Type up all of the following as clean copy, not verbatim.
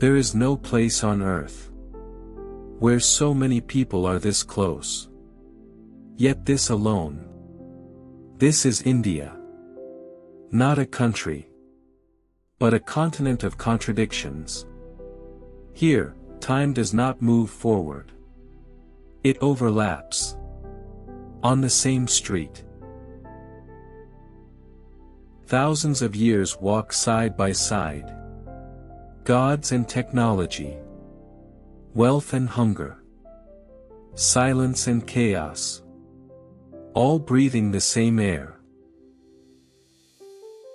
There is no place on earth where so many people are this close. Yet this alone. This is India. Not a country, but a continent of contradictions. Here, time does not move forward. It overlaps. On the same street. Thousands of years walk side by side. Gods and technology. Wealth and hunger. Silence and chaos. All breathing the same air.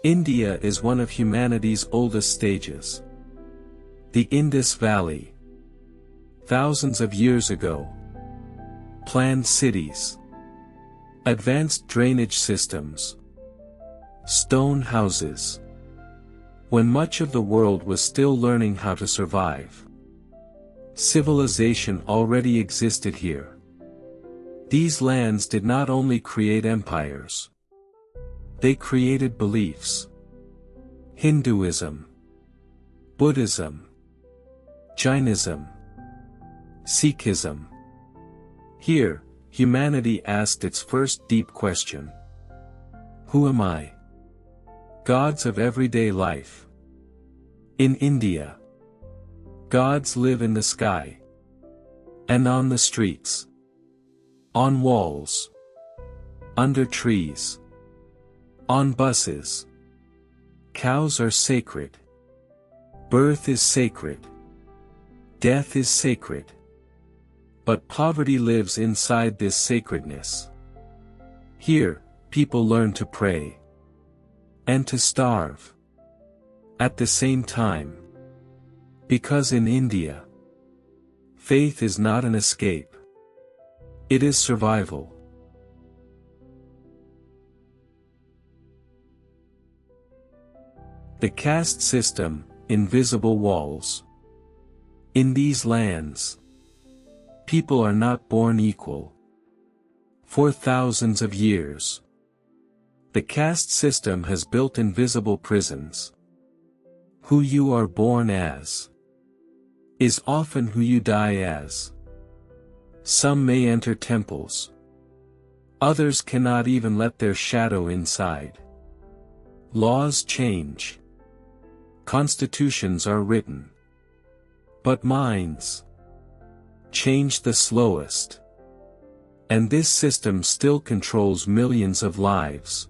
India is one of humanity's oldest stages. The Indus Valley. Thousands of years ago. Planned cities. Advanced drainage systems. Stone houses. When much of the world was still learning how to survive. Civilization already existed here. These lands did not only create empires. They created beliefs. Hinduism. Buddhism. Jainism. Sikhism. Here, humanity asked its first deep question. Who am I? Gods of everyday life. In India, gods live in the sky. And on the streets. On walls. Under trees. On buses. Cows are sacred. Birth is sacred. Death is sacred. But poverty lives inside this sacredness. Here, people learn to pray. And to starve. At the same time. Because in India, faith is not an escape. It is survival. The caste system, invisible walls. In these lands, people are not born equal. For thousands of years, the caste system has built invisible prisons. Who you are born as is often who you die as. Some may enter temples. Others cannot even let their shadow inside. Laws change. Constitutions are written. But minds change the slowest. And this system still controls millions of lives.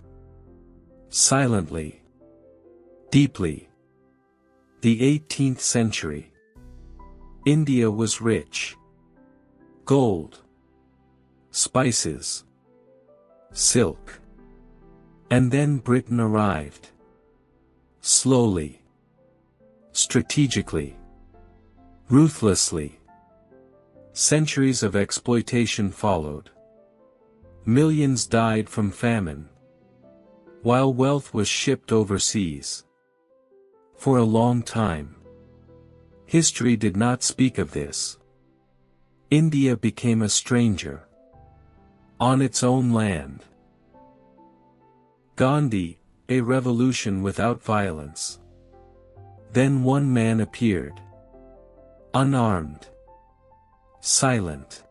Silently. Deeply. The 18th century. India was rich. Gold. Spices. Silk. And then Britain arrived. Slowly. Strategically. Ruthlessly. Centuries of exploitation followed. Millions died from famine. While wealth was shipped overseas. For a long time. History did not speak of this. India became a stranger. On its own land. Gandhi, a revolution without violence. Then one man appeared. Unarmed. Silent.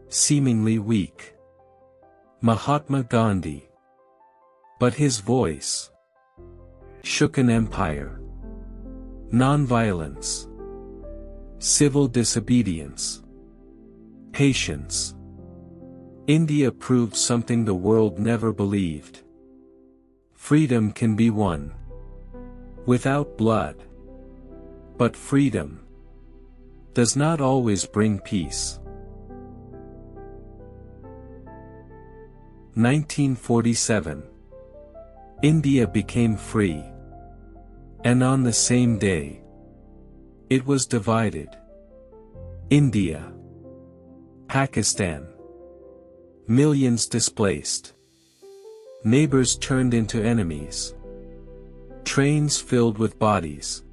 Seemingly weak. Mahatma Gandhi. But his voice shook an empire. Nonviolence. Civil disobedience. Patience. India proved something the world never believed. Freedom can be won. Without blood. But freedom does not always bring peace. 1947. India became free. And on the same day, it was divided. India. Pakistan. Millions displaced. Neighbors turned into enemies. Trains filled with bodies.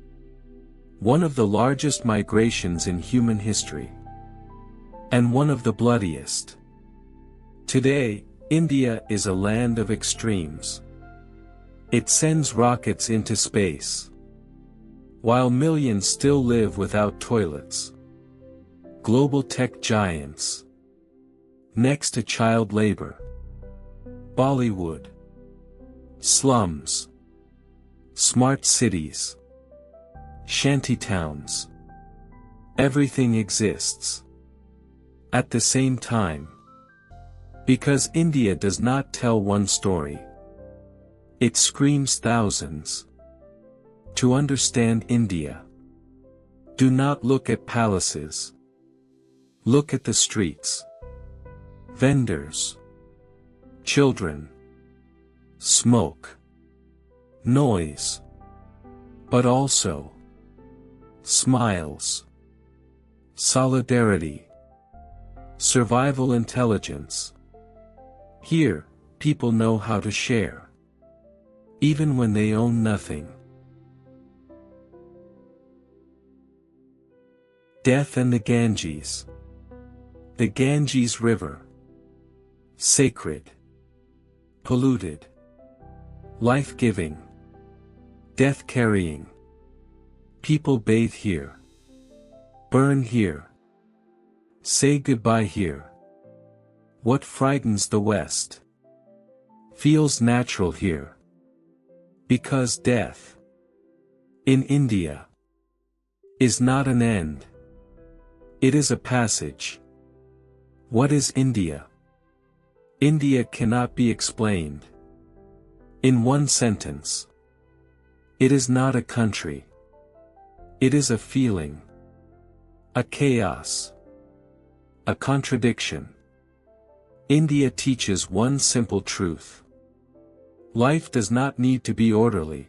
One of the largest migrations in human history. And one of the bloodiest. Today, India is a land of extremes. It sends rockets into space. While millions still live without toilets. Global tech giants. Next to child labor. Bollywood. Slums. Smart cities. Shantytowns. Everything exists. At the same time. Because India does not tell one story. It screams thousands. To understand India, do not look at palaces. Look at the streets. Vendors. Children. Smoke. Noise. But also smiles. Solidarity. Survival intelligence. Here, people know how to share. Even when they own nothing. Death and the Ganges. The Ganges River. Sacred. Polluted. Life-giving. Death-carrying. People bathe here. Burn here. Say goodbye here. What frightens the West feels natural here. Because death in India is not an end. It is a passage. What is India? India cannot be explained in one sentence. It is not a country. It is a feeling. A chaos. A contradiction. India teaches one simple truth. Life does not need to be orderly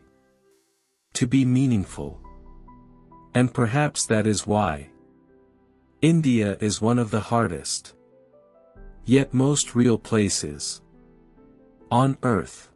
to be meaningful. And perhaps that is why India is one of the hardest, yet most real places on earth.